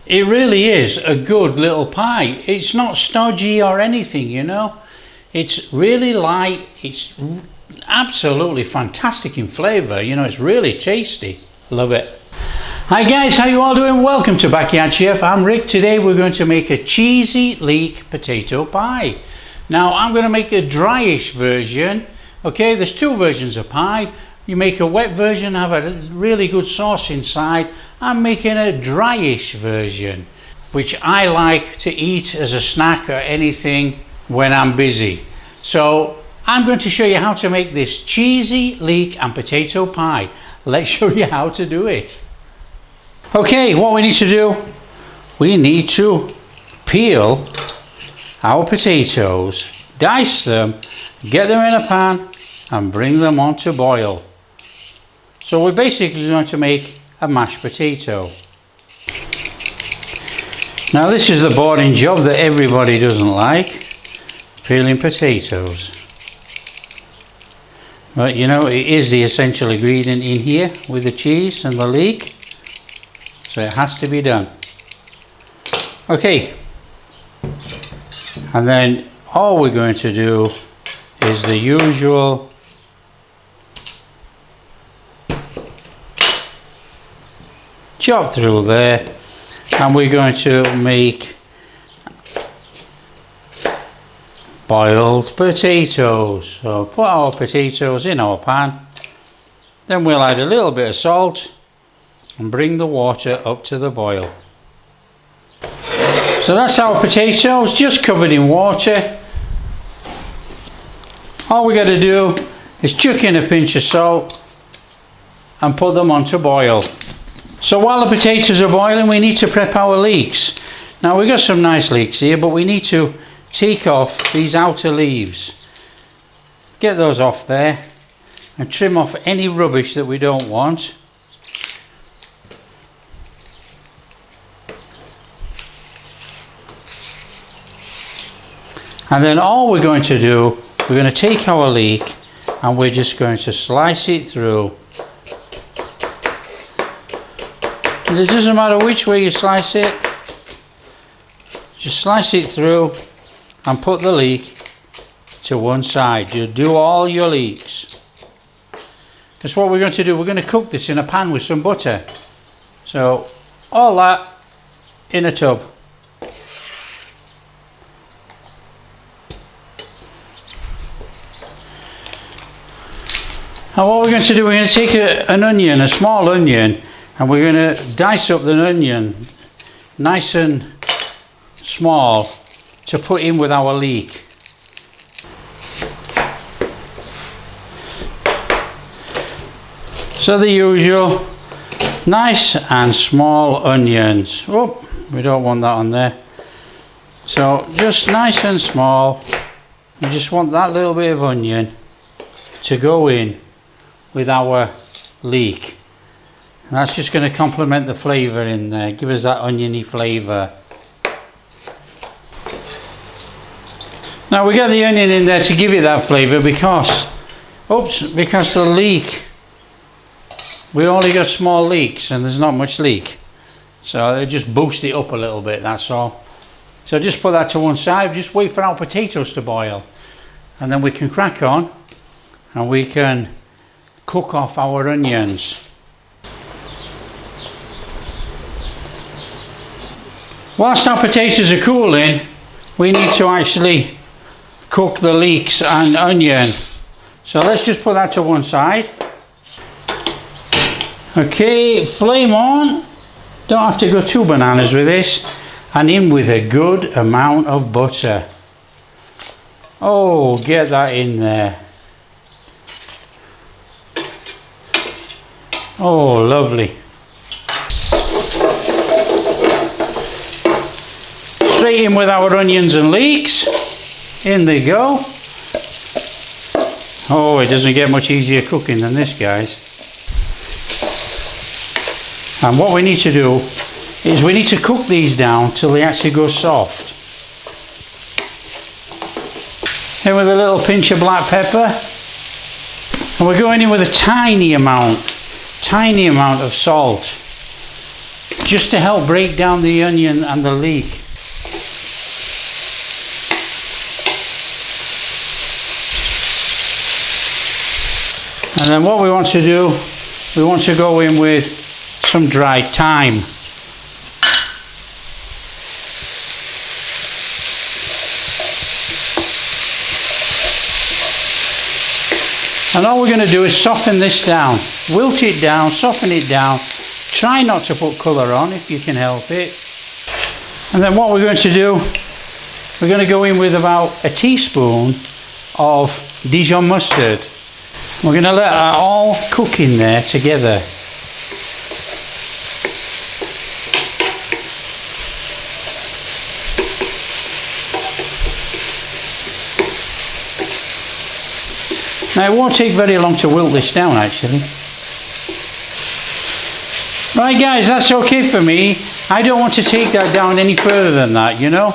It really is a good little pie. It's not stodgy or anything, you know. It's really light. It's absolutely fantastic in flavour. You know, it's really tasty. Love it. Hi guys, how you all doing? Welcome to Backyard Chef. I'm Rick. Today we're going to make a cheesy leek potato pie. Now I'm going to make a dryish version. Okay, there's two versions of pie. You make a wet version, have a really good sauce inside. I'm making a dryish version, which I like to eat as a snack or anything when I'm busy. So I'm going to show you how to make this cheesy leek and potato pie. Let's show you how to do it. Okay, what we need to do, we need to peel our potatoes, dice them, get them in a pan and bring them on to boil. So we're basically going to make a mashed potato. Now this is the boring job that everybody doesn't like, peeling potatoes. But you know, it is the essential ingredient in here with the cheese and the leek. So it has to be done. Okay. And then all we're going to do is the usual chop through there, and we're going to make boiled potatoes. So put our potatoes in our pan, then we'll add a little bit of salt and bring the water up to the boil. So that's our potatoes, just covered in water. All we got to do is chuck in a pinch of salt and put them on to boil. So while the potatoes are boiling, we need to prep our leeks. Now we've got some nice leeks here, but we need to take off these outer leaves. Get those off there and trim off any rubbish that we don't want. And then all we're going to do, we're going to take our leek and we're just going to slice it through. And it doesn't matter which way you slice it, just slice it through and put the leek to one side. You do all your leeks. That's what we're going to do. We're going to cook this in a pan with some butter. So all that in a tub. And what we're going to do, we're going to take an onion, a small onion, and we're going to dice up the onion nice and small to put in with our leek. So the usual nice and small onions. Oh, we don't want that on there. So just nice and small. We just want that little bit of onion to go in with our leek. And that's just going to complement the flavour in there, give us that oniony flavour. Now we got the onion in there to give it that flavour because the leek, we only got small leeks and there's not much leek. So they just boost it up a little bit, that's all. So just put that to one side, just wait for our potatoes to boil. And then we can crack on and we can cook off our onions. Whilst our potatoes are cooling, we need to actually cook the leeks and onion. So let's just put that to one side. Okay, flame on. Don't have to go too bananas with this. And in with a good amount of butter. Oh, get that in there. Oh, lovely. Straight in with our onions and leeks. In they go. Oh, it doesn't get much easier cooking than this, guys. And what we need to do is we need to cook these down till they actually go soft. Then with a little pinch of black pepper. And we're going in with a tiny amount of salt. just to help break down the onion and the leek. And then what we want to do, we want to go in with some dried thyme. And all we're going to do is soften this down, wilt it down, soften it down. Try not to put colour on if you can help it. And then what we're going to do, we're going to go in with about a teaspoon of Dijon mustard. We're going to let that all cook in there together. Now it won't take very long to wilt this down actually. Right guys, that's okay for me. I don't want to take that down any further than that, you know.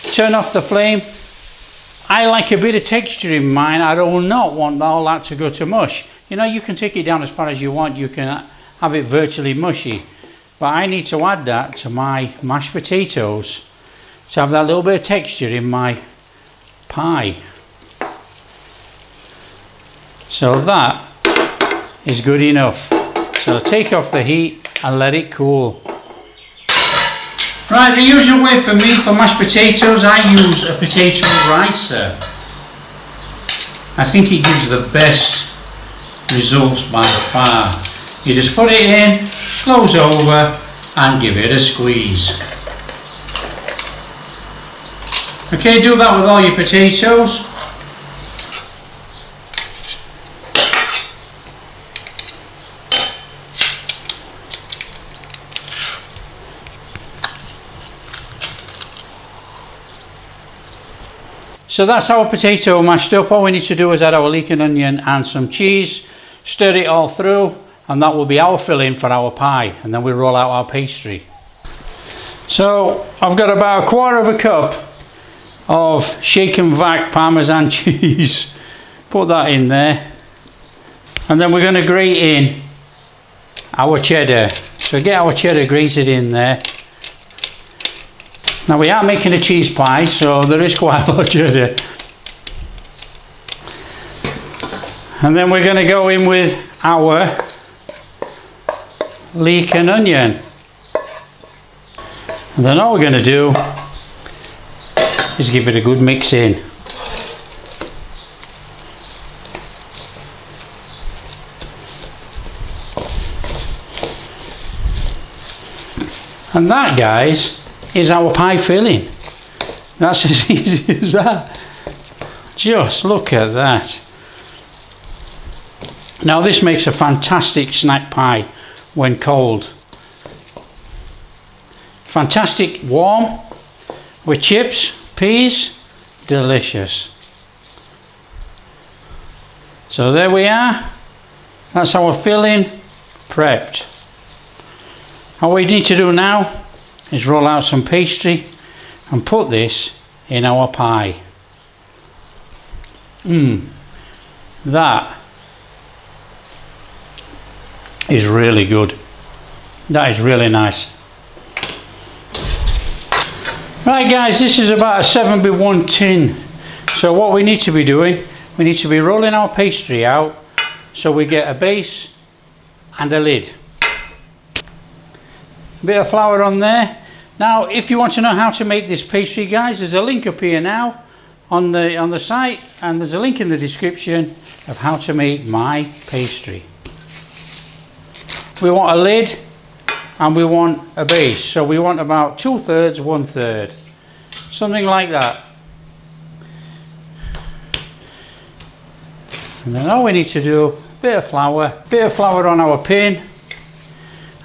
Turn off the flame. I like a bit of texture in mine. I do not want all that to go to mush. You know, you can take it down as far as you want. You can have it virtually mushy. But I need to add that to my mashed potatoes to have that little bit of texture in my pie. So that is good enough. So take off the heat and let it cool. Right, the usual way for me for mashed potatoes, I use a potato ricer. I think it gives the best results by far. You just put it in, close over and give it a squeeze. Okay, do that with all your potatoes. So that's our potato mashed up. All we need to do is add our leek and onion and some cheese, stir it all through, and that will be our filling for our pie, and then we roll out our pastry. So I've got about 1/4 cup of shake and vac parmesan cheese. Put that in there, and then we're going to grate in our cheddar. So get our cheddar grated in there. Now we are making a cheese pie, so there is quite a lot of cheddar. And then we're going to go in with our leek and onion. And then all we're going to do is give it a good mix in. And that, guys, is our pie filling. That's as easy as that. Just look at that. Now this makes a fantastic snack pie when cold. Fantastic warm with chips, peas, delicious. So there we are. That's our filling prepped. All we need to do now is roll out some pastry and put this in our pie. That is really good. That is really nice. Right guys, this is about a 7x1 tin. So what we need to be doing, we need to be rolling our pastry out so we get a base and a lid. Bit of flour on there. Now if you want to know how to make this pastry, guys, there's a link up here now on the site, and there's a link in the description of how to make my pastry. We want a lid and we want a base, so we want about 2/3, 1/3, something like that. And then all we need to do, bit of flour on our pan,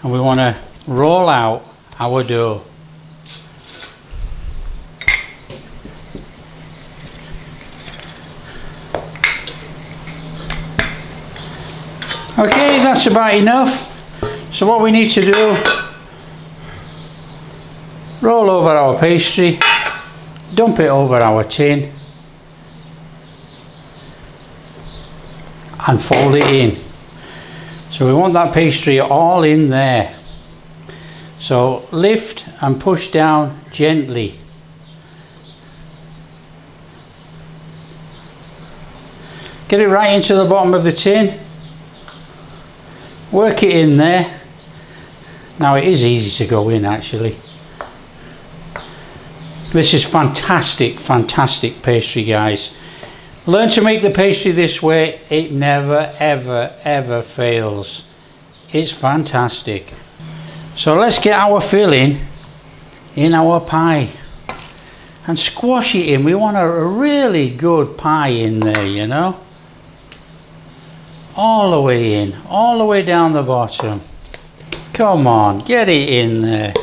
and we want to roll out our dough. Okay, that's about enough. So what we need to do, roll over our pastry, dump it over our tin and fold it in. So we want that pastry all in there. So lift and push down gently. Get it right into the bottom of the tin. Work it in there. Now it is easy to go in actually. This is fantastic, fantastic pastry, guys. Learn to make the pastry this way. It never, ever, ever fails. It's fantastic. So let's get our filling in our pie and squash it in. We want a really good pie in there, you know. All the way in, all the way down the bottom. Come on, get it in there.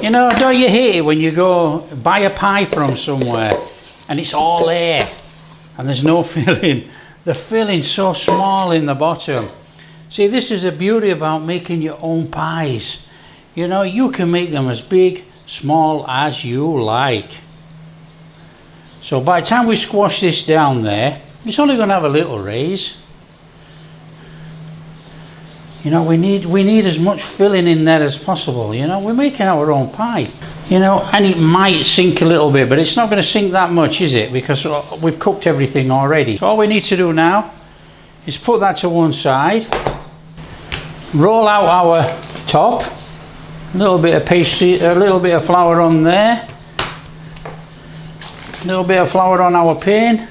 You know, don't you hate it when you go buy a pie from somewhere and it's all there and there's no filling? The filling's so small in the bottom. See, this is the beauty about making your own pies. You know, you can make them as big, small as you like. So by the time we squash this down there, it's only going to have a little raise. You know, we need as much filling in there as possible. You know, we're making our own pie. You know, and it might sink a little bit, but it's not going to sink that much, is it? Because we've cooked everything already. So all we need to do now is put that to one side. Roll out our top. A little bit of pastry, a little bit of flour on there. A little bit of flour on our pan.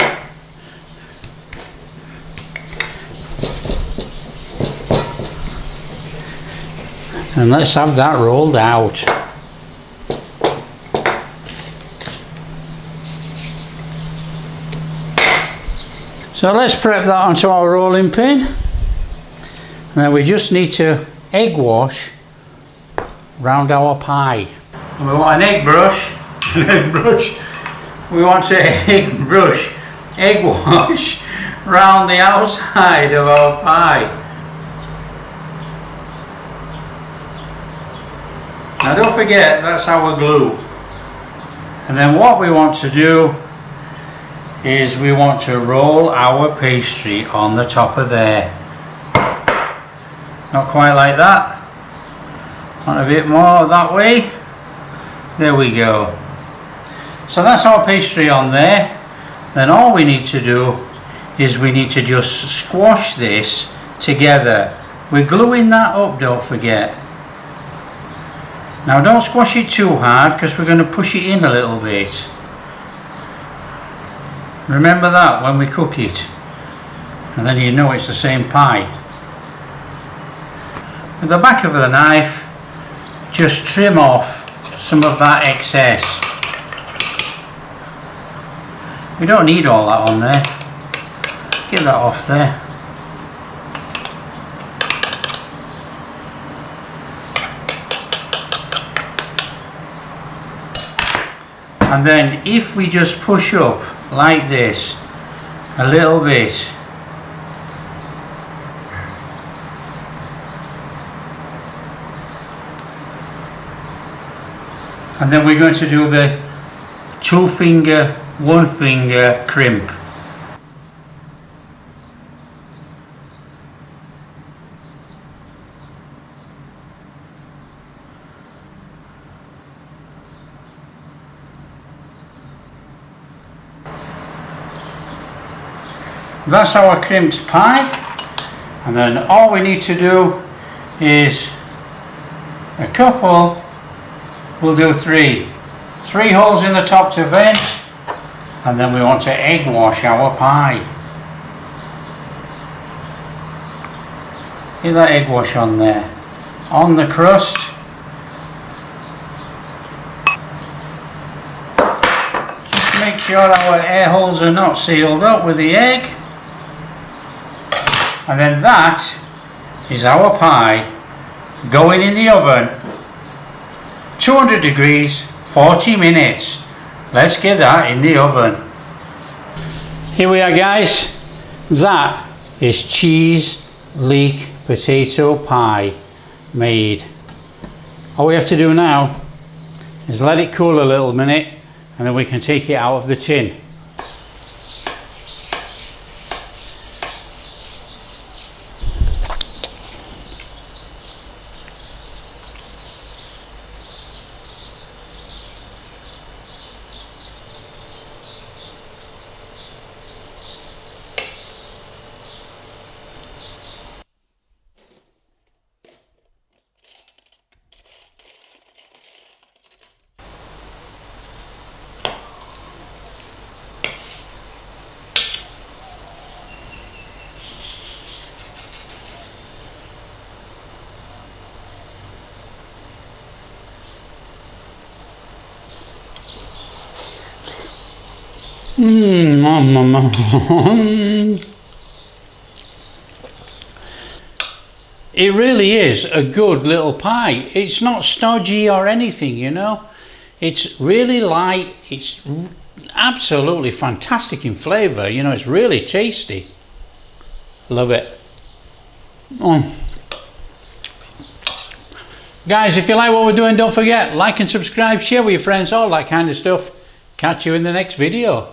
And let's have that rolled out. So let's prep that onto our rolling pin. And then we just need to egg wash round our pie. And we want an egg brush. We want to egg wash round the outside of our pie. Now don't forget, that's our glue. And then what we want to do is we want to roll our pastry on the top of there. Not quite like that. Want a bit more that way. There we go. So that's our pastry on there. Then all we need to do is we need to just squash this together. We're gluing that up, don't forget. Now don't squash it too hard because we're going to push it in a little bit. Remember that when we cook it. And then you know it's the same pie. With the back of the knife, just trim off some of that excess. We don't need all that on there. Get that off there. And then if we just push up like this a little bit, and then we're going to do the 2-finger, 1-finger crimp. That's our crimped pie, and then all we need to do is a couple, we'll do three holes in the top to vent, and then we want to egg wash our pie. Get that egg wash on there, on the crust. Just make sure our air holes are not sealed up with the egg. And then that is our pie going in the oven, 200 degrees, 40 minutes. Let's get that in the oven. Here we are, guys. That is cheese leek potato pie made. All we have to do now is let it cool a little minute, and then we can take it out of the tin. It really is a good little pie. It's not stodgy or anything, you know. It's really light. It's absolutely fantastic in flavour. You know, it's really tasty. Love it. Guys, if you like what we're doing, don't forget, like and subscribe, share with your friends, all that kind of stuff. Catch you in the next video.